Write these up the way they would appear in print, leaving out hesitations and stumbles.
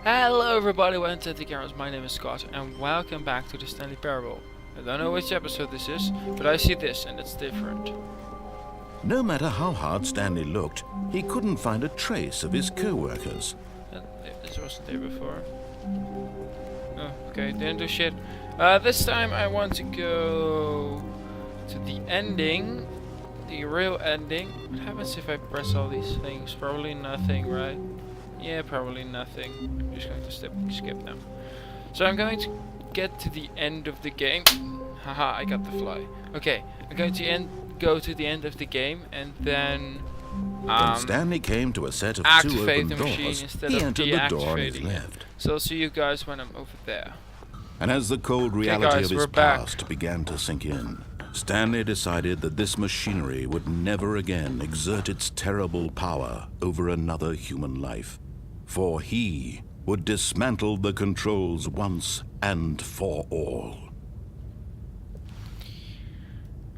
Hello everybody, welcome to the cameras. My name is Scott and welcome back to the Stanley Parable. I don't know which episode this is, but I see this and it's different. No matter how hard Stanley looked, he couldn't find a trace of his co-workers. This wasn't there before. Oh, okay, didn't do shit. This time I want to go to the ending, the real ending. What happens if I press all these things? Probably nothing, right? Yeah, probably nothing. I'm just going to skip them. So I'm going to get to the end of the game. Haha, I got the fly. Okay, I'm going to go to the end of the game and then when Stanley came to a set of two activate open the machine doors, instead he of entered the door on his deactivating it. left. So I'll see you guys when I'm over there. And as the cold reality guys, of his we're back. past began to sink in, Stanley decided that this machinery would never again exert its terrible power over another human life. For he would dismantle the controls once and for all.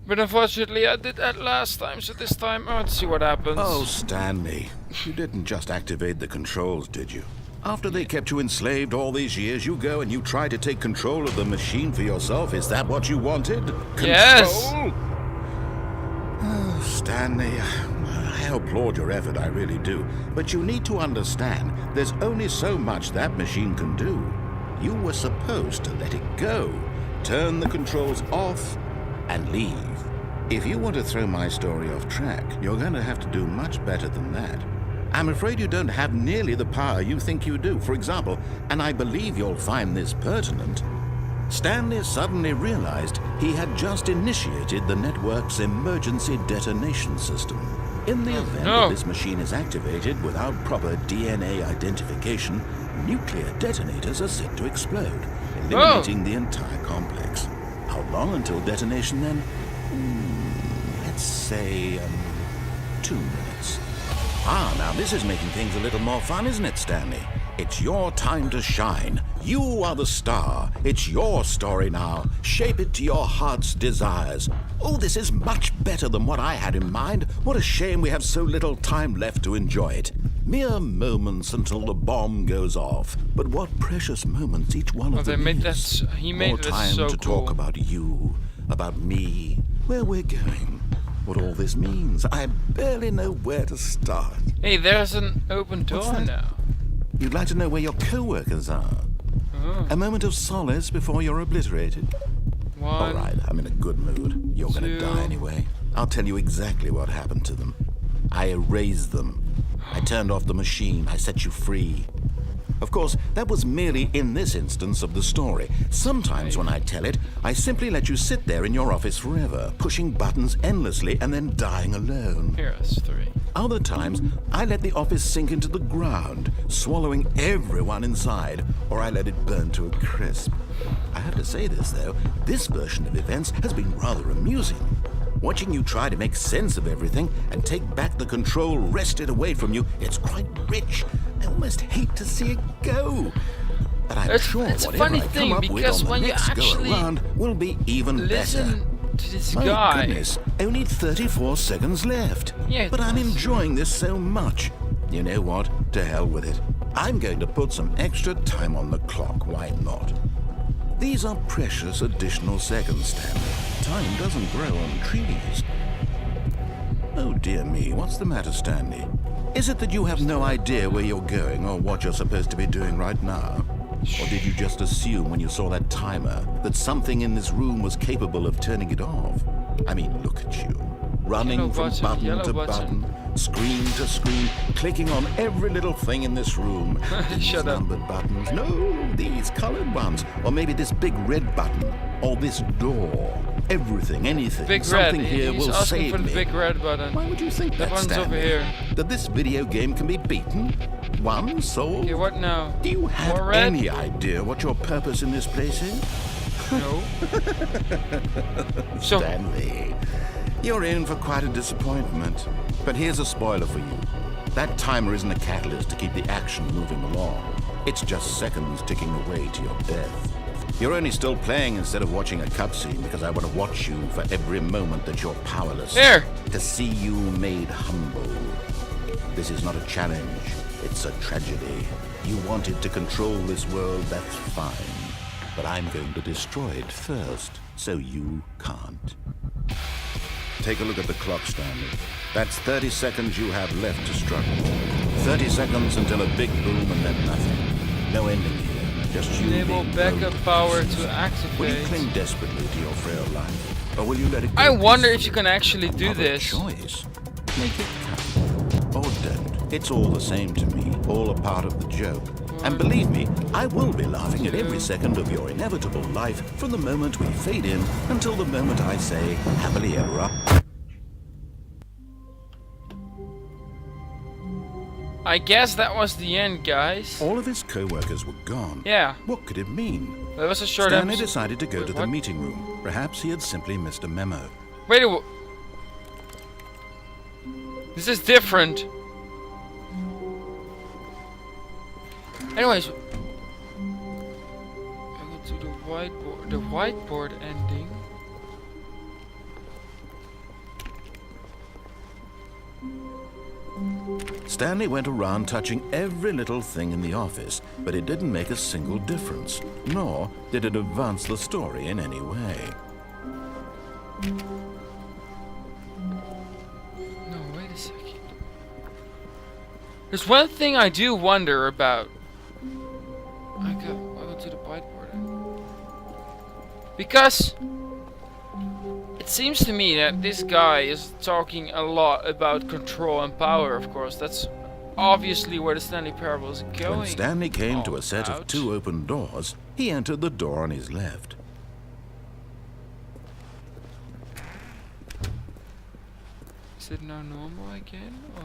But unfortunately I did that last time, so this time I want to see what happens. Oh, Stanley, you didn't just activate the controls, did you? After they kept you enslaved all these years, you go and you try to take control of the machine for yourself. Is that what you wanted? Control? Yes! Oh, Stanley, I applaud your effort, I really do. But you need to understand, there's only so much that machine can do. You were supposed to let it go, turn the controls off, and leave. If you want to throw my story off track, you're going to have to do much better than that. I'm afraid you don't have nearly the power you think you do. For example, and I believe you'll find this pertinent, Stanley suddenly realized he had just initiated the network's emergency detonation system. In the event that this machine is activated without proper DNA identification, nuclear detonators are set to explode, eliminating the entire complex. How long until detonation then? Let's say 2 minutes. Now this is making things a little more fun, isn't it, Stanley? It's your time to shine. You are the star. It's your story now. Shape it to your heart's desires. Oh, this is much better than what I had in mind. What a shame we have so little time left to enjoy it. Mere moments until the bomb goes off. But what precious moments each one of them is. He made More this time so to cool. talk about you, about me, where we're going, what all this means. I barely know where to start. Hey, there's an open door What's that? now. You'd like to know where your co-workers are. A moment of solace before you're obliterated. All right, I'm in a good mood. You're going to die anyway. I'll tell you exactly what happened to them. I erased them. I turned off the machine. I set you free. Of course, that was merely in this instance of the story. Sometimes when I tell it, I simply let you sit there in your office forever, pushing buttons endlessly and then dying alone. Here's 3. Other times, I let the office sink into the ground, swallowing everyone inside, or I let it burn to a crisp. I have to say this, though, this version of events has been rather amusing. Watching you try to make sense of everything and take back the control wrested away from you, it's quite rich. I almost hate to see it go. But I'm sure it's a whatever funny I thing, come up with because on when the you next actually go-around will be even better. Listen to this My guy. goodness, only 34 seconds left. Yeah, but I'm enjoying this so much. You know what? To hell with it. I'm going to put some extra time on the clock. Why not? These are precious additional seconds, Stanley. Time doesn't grow on trees. Oh dear me, what's the matter, Stanley? Is it that you have no idea where you're going or what you're supposed to be doing right now? Or did you just assume when you saw that timer that something in this room was capable of turning it off? I mean, look at you. Running from button to button, screen to screen, clicking on every little thing in this room. These numbered buttons. No, these colored ones. Or maybe this big red button. Or this door. Everything, anything. Big something red. here He's will asking save for the me. big red button. Why would you think that, one's Stanley? over here. That this video game can be beaten? One soul? Okay, what now? Do you have More red? any idea what your purpose in this place is? No. So, Stanley, you're in for quite a disappointment. But here's a spoiler for you. That timer isn't a catalyst to keep the action moving along. It's just seconds ticking away to your death. You're only still playing instead of watching a cutscene because I want to watch you for every moment that you're powerless. There! To see you made humble. This is not a challenge. It's a tragedy. You wanted to control this world, that's fine. But I'm going to destroy it first, so you can't. Take a look at the clock, Stanley. That's 30 seconds you have left to struggle. 30 seconds until a big boom and then nothing. No ending here, just you Enable being backup blown power pieces. to activate. Will you cling desperately to your frail life, or will you let it go? I wonder if peacefully? you can actually do Have a this. choice. Make it count. Or don't. It's all the same to me, all a part of the joke. And believe me, I will be laughing at every second of your inevitable life from the moment we fade in until the moment I say, happily ever after. I guess that was the end, guys. All of his co-workers were gone. Yeah. What could it mean? That was a short Stanley episode. decided to go Wait, to the what? meeting room. Perhaps he had simply missed a memo. Wait a This is different. Anyways, I go to the whiteboard. The whiteboard ending. Stanley went around touching every little thing in the office, but it didn't make a single difference, nor did it advance the story in any way. No, wait a second. There's one thing I do wonder about. I go to the whiteboard. Because it seems to me that this guy is talking a lot about control and power, of course. That's obviously where the Stanley Parable is going. When Stanley came to all a set of about. 2 open doors, he entered the door on his left. Is it now normal again, or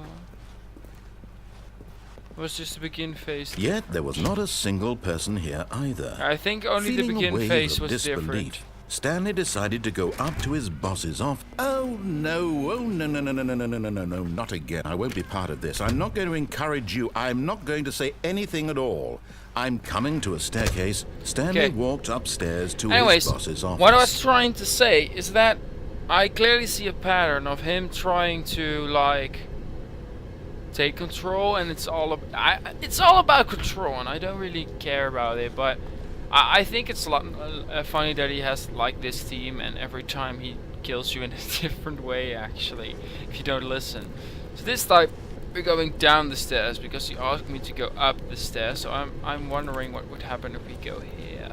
was just the begin phase? Yet there was not a single person here either. I think only Feeling the a begin wave phase of was disbelief, different. Stanley decided to go up to his boss's office. Oh no, no, not again. I won't be part of this. I'm not going to encourage you. I'm not going to say anything at all. I'm coming to a staircase. Stanley walked upstairs to Anyways, his boss's office. what I was trying to say is that I clearly see a pattern of him trying to, like, take control, and it's all about control, and I don't really care about it, but I think it's a lot funny that he has like this team, and every time he kills you in a different way, actually, if you don't listen. So this time we're going down the stairs because he asked me to go up the stairs, so I'm wondering what would happen if we go here.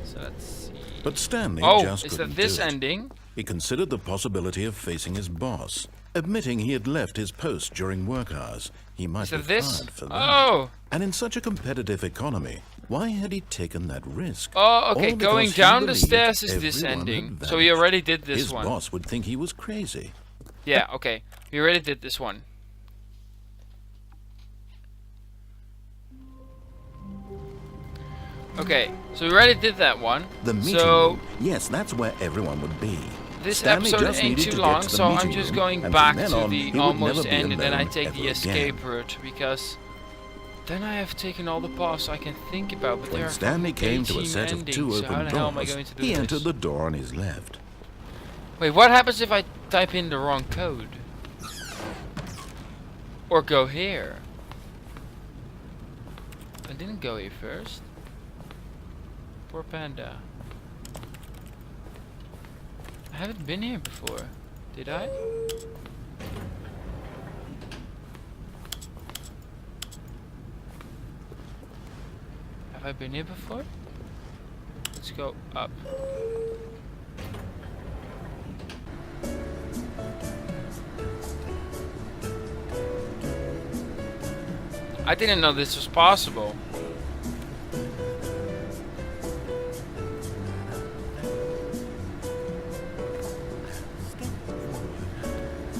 So let's see. But Stanley just is couldn't that this do it. ending? He considered the possibility of facing his boss, admitting he had left his post during work hours. He might Is that be this? fired for that. Oh! And in such a competitive economy, why had he taken that risk? Oh, okay, All going because he down the believed stairs is this everyone had ending. So vanished. we already did this His one. boss would think he was crazy. Yeah, okay. We already did this one. Okay, so we already did that one. The meeting So room. Yes, that's where everyone would be. this Stanley episode just ain't needed too to get long, to the so I'm meeting just room, going and back from then to on, the he would almost never be end, and then I alone take ever the escape again. route, because then I have taken all the paths I can think about, but there When are Stanley came to a 18 set of 2 endings, so how open the hell am I doors, going to do he this? entered the door on his left. Wait, what happens if I type in the wrong code? Or go here? I didn't go here first. Poor panda. I haven't been here before. Did I? Have I been here before? Let's go up. I didn't know this was possible.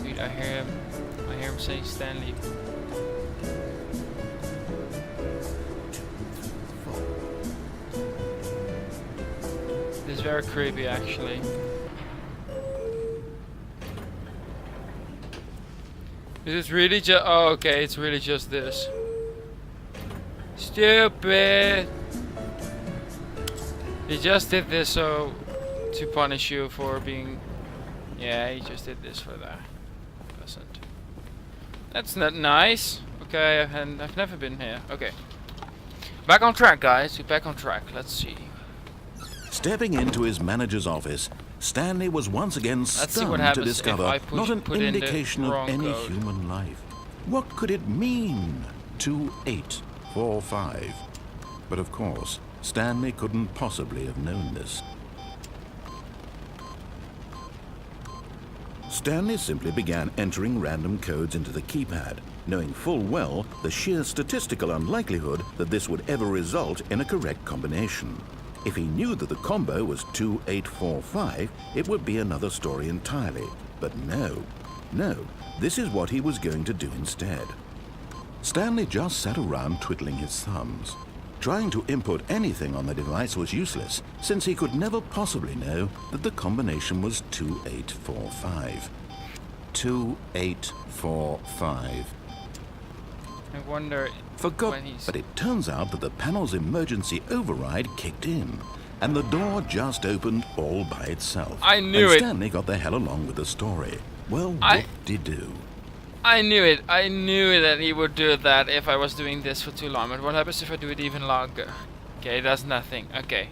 Dude, I hear him saying Stanley. This is very creepy, actually. Is it really just? Oh, okay, it's really just this. Stupid! He just did this so to punish you for being. Yeah, he just did this for that. Doesn't. That's not nice. Okay, I've never been here. Okay. Back on track, guys. We're back on track. Let's see. Stepping into his manager's office, Stanley was once again Let's see what stunned to happens if discover I not an put in the indication of wrong any code. human life. What could it mean? 2845. But of course, Stanley couldn't possibly have known this. Stanley simply began entering random codes into the keypad, knowing full well the sheer statistical unlikelihood that this would ever result in a correct combination. If he knew that the combo was 2845, it would be another story entirely. But no, this is what he was going to do instead. Stanley just sat around twiddling his thumbs. Trying to input anything on the device was useless, since he could never possibly know that the combination was 2845. 2845. I wonder Forgot, when he's... but it turns out that the panel's emergency override kicked in, and the door just opened all by itself. I knew and it. Stanley got the hell along with the story. Well, what did he do? I knew it. I knew that he would do that if I was doing this for too long. But what happens if I do it even longer? Okay, that's nothing. Okay.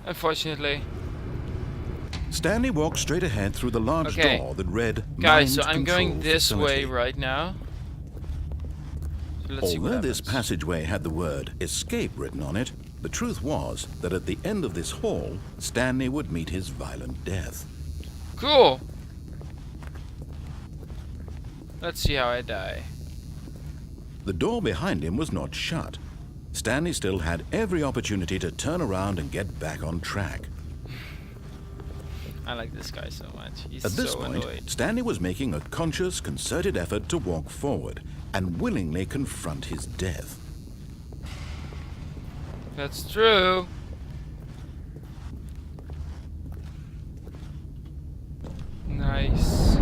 Unfortunately. Stanley walked straight ahead through the large door that read Guys, so Mind I'm going Control this Facility. way right now. So let's see what Although this happens. passageway had the word escape written on it, the truth was that at the end of this hall, Stanley would meet his violent death. Cool. Let's see how I die. The door behind him was not shut. Stanley still had every opportunity to turn around and get back on track. I like this guy so much. He's At this so point, annoyed. Stanley was making a conscious, concerted effort to walk forward and willingly confront his death. That's true. Nice.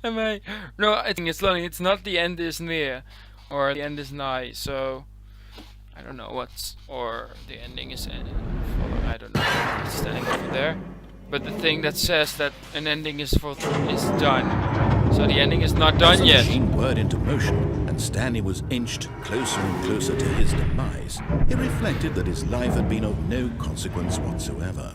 Am I? No, I think it's learning. It's not the end is near, or the end is nigh. So I don't know what's, or the ending is in. I don't know. It's standing over there. But the thing that says that an ending is done. So the ending is not done As the yet. machine whirred into motion and Stanley was inched closer and closer to his demise, he reflected that his life had been of no consequence whatsoever.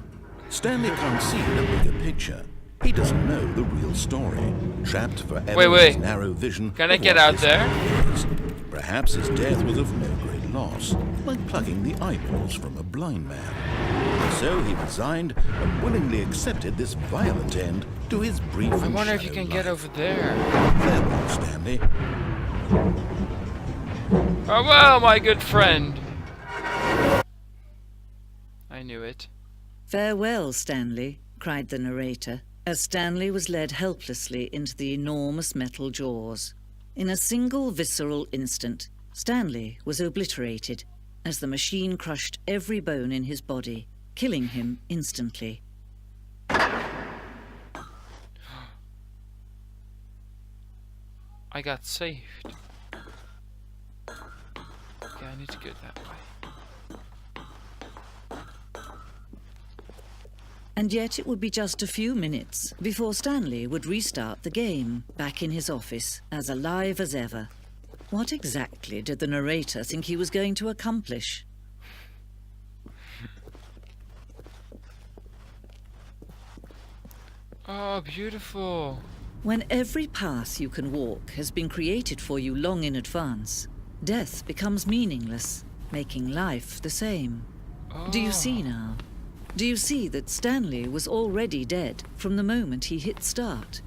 Stanley can't see the bigger picture. He doesn't know the real story, trapped forever in his narrow vision. Can I of get what out this there? is. Perhaps his death was of no great loss, like plucking the eyeballs from a blind man. So he resigned and willingly accepted this violent end to his brief and I wonder if you shallow can get life. over there. Farewell, Stanley. Oh well, my good friend. I knew it. "Farewell, Stanley," cried the narrator, as Stanley was led helplessly into the enormous metal jaws. In a single visceral instant, Stanley was obliterated as the machine crushed every bone in his body, killing him instantly. I got saved. Okay, I need to go that way. And yet it would be just a few minutes before Stanley would restart the game, back in his office, as alive as ever. What exactly did the narrator think he was going to accomplish? Oh, beautiful. When every path you can walk has been created for you long in advance, death becomes meaningless, making life the same. Oh. Do you see now? Do you see that Stanley was already dead from the moment he hit start?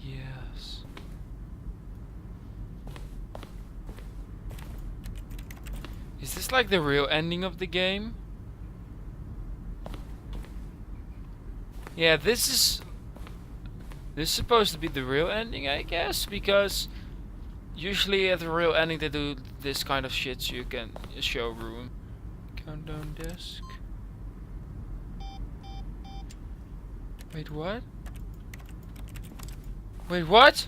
Yes. Is this like the real ending of the game? Yeah, this is supposed to be the real ending, I guess, because usually at the real ending they do this kind of shit so you can show room. Countdown disc. Wait, what? Wait, what?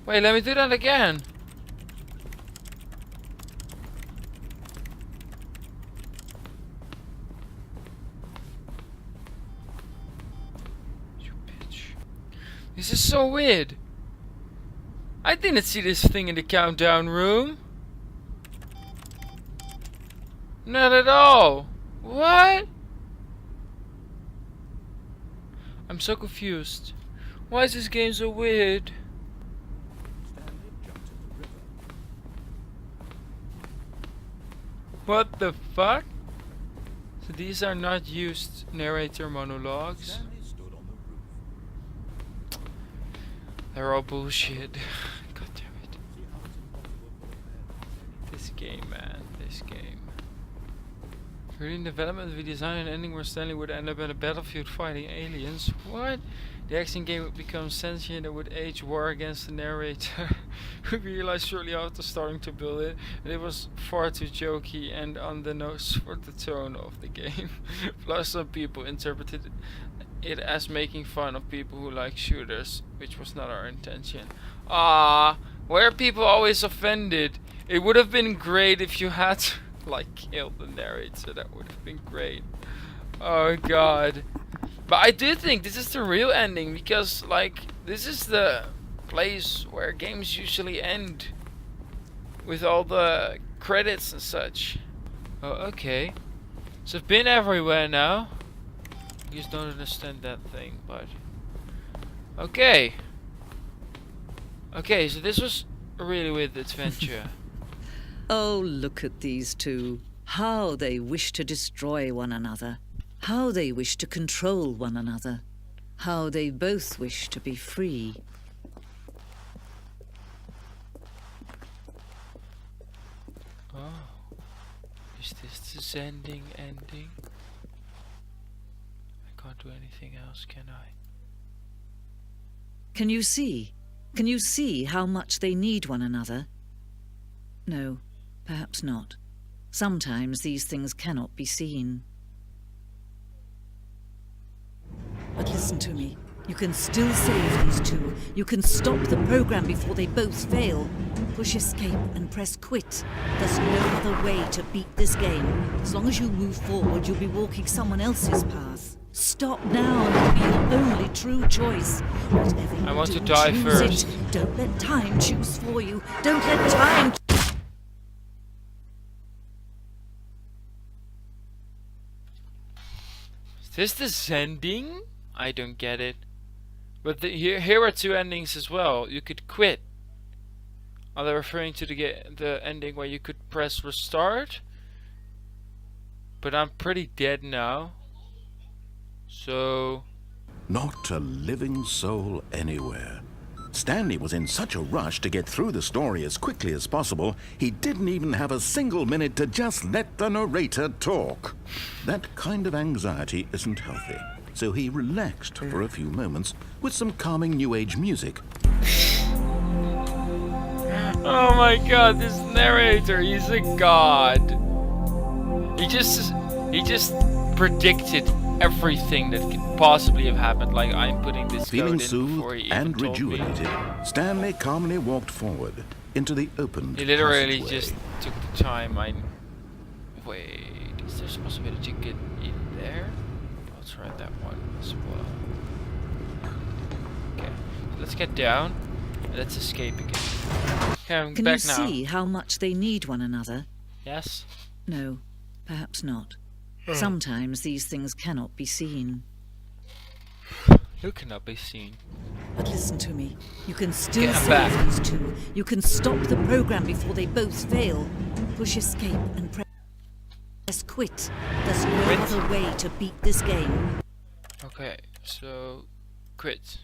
Wait, let me do that again. This is so weird. I didn't see this thing in the countdown room. Not at all. What? I'm so confused. Why is this game so weird? What the fuck? So these are not used narrator monologues. They're all bullshit. God damn it. This game, man. This game. During development, we designed an ending where Stanley would end up in a battlefield fighting aliens. What? The action game would become sentient and would wage war against the narrator. We realized shortly after starting to build it that it was far too jokey and on the nose for the tone of the game. Plus, some people interpreted it as making fun of people who like shooters, which was not our intention. Ah, why are people always offended? It would have been great if you had like killed the narrator. That would have been great. Oh god. But I do think this is the real ending, because like this is the place where games usually end with all the credits and such. Oh, okay. So I've been everywhere now. I just don't understand that thing, but okay. Okay, so this was a really weird adventure. Oh, look at these two. How they wish to destroy one another. How they wish to control one another. How they both wish to be free. Oh, is this the Zending ending? I can't do anything else, can I? Can you see? Can you see how much they need one another? No, perhaps not. Sometimes these things cannot be seen. But listen to me. You can still save these two. You can stop the program before they both fail. Push escape and press quit. There's no other way to beat this game. As long as you move forward, you'll be walking someone else's path. Stop now and it'll be your only true choice. Whatever you I want do, to die choose first. It. Don't let time choose for you. Don't let time... Is this the Zending? I don't get it. But here are two endings as well. You could quit. Are they referring to the ending where you could press restart? But I'm pretty dead now. So... Not a living soul anywhere. Stanley was in such a rush to get through the story as quickly as possible, he didn't even have a single minute to just let the narrator talk. That kind of anxiety isn't healthy, so he relaxed for a few moments with some calming New Age music. Oh my god, this narrator, he's a god. He just predicted everything that could possibly have happened. Like, I'm putting this Feeling code in before soothed he and even told me. rejuvenated, Stanley calmly walked forward into the open He literally passageway. just took the time. Wait, is there a possibility to get in there? I'll try that one as well. Okay, let's get down. Let's escape again. Okay, I'm Can back you now. see how much they need one another? Yes? No, perhaps not. Sometimes these things cannot be seen. Who cannot be seen? But listen to me. You can still Okay, I'm save back. these two. You can stop the program before they both fail. Push escape and press quit. There's no Quit? other way to beat this game. Okay, so quit.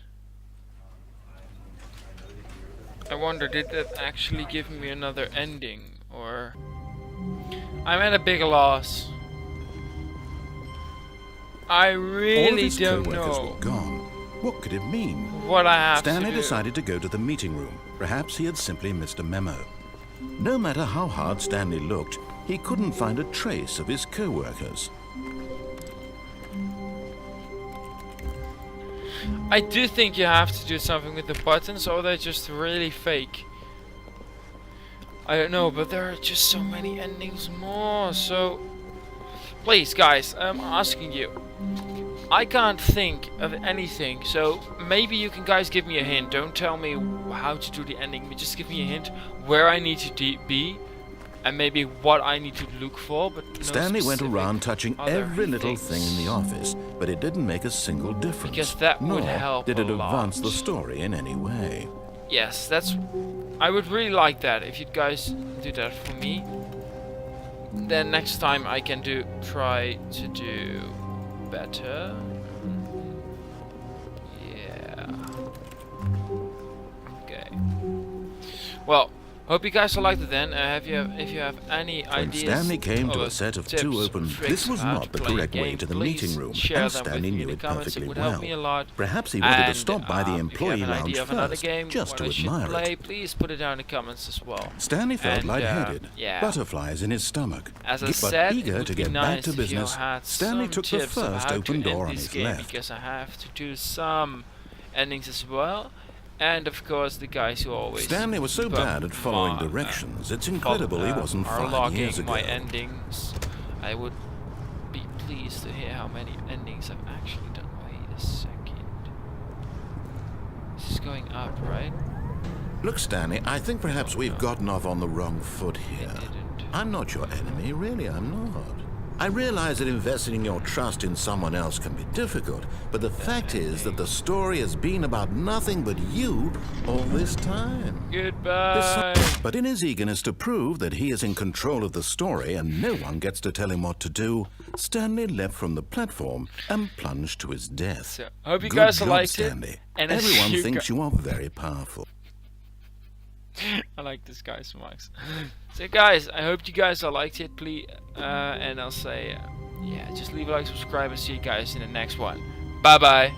I wonder, did that actually give me another ending, or I'm at a big loss. I All of really his don't co-workers know were gone. What could it mean? what I have Stanley to do. decided to go to the meeting room. Perhaps he had simply missed a memo. No matter how hard Stanley looked, he couldn't find a trace of his co-workers. I do think you have to do something with the buttons, or they're just really fake. I don't know, but there are just so many endings more, so... Please, guys, I'm asking you. I can't think of anything, so maybe you can guys give me a hint. Don't tell me how to do the ending, but just give me a hint where I need to be, and maybe what I need to look for. But no Stanley went specific around touching other every little things. thing in the office, but it didn't make a single difference. Because that would Nor help did it a lot. advance the story in any way. Yes, that's... I would really like that if you guys do that for me. Then next time I can try to do better. Yeah. Okay. Well, hope you guys liked it then. If you have any When ideas Stanley came to or a set of tips two or open, tricks this was how not the play a correct way game, to the please meeting room, share and them with Stanley me in knew the it comments. perfectly It would well. help me a lot. Perhaps he wanted to And, stop by the if you employee have an lounge idea of another first, game, just what to I should admire play, it. please put it down in the comments as well. Stanley felt And, lightheaded, yeah. butterflies in his stomach. As I But said, it eager would to be get nice back to if you business, had Stanley some took the tips of first how open to door end on this his game, left. because I have to do some endings as well. And of course, the guys who always Stanley was so bad at following are directions, it's incredible he wasn't 5 logging years ago. my endings. I would be pleased to hear how many endings I've actually done. Wait a second. This is going up, right? Look, Stanley, I think perhaps we've gotten off on the wrong foot here. didn't. I'm not your enemy, really, I'm not. I realize that investing your trust in someone else can be difficult, but the fact is that the story has been about nothing but you all this time. Goodbye. But in his eagerness to prove that he is in control of the story and no one gets to tell him what to do, Stanley leapt from the platform and plunged to his death. So, hope you Good guys job, liked Stanley. it. And I see Everyone you thinks you are very powerful. I like this guy so much. So guys, I hope you guys liked it. Please, and I'll say, yeah, just leave a like, subscribe, and see you guys in the next one. Bye bye.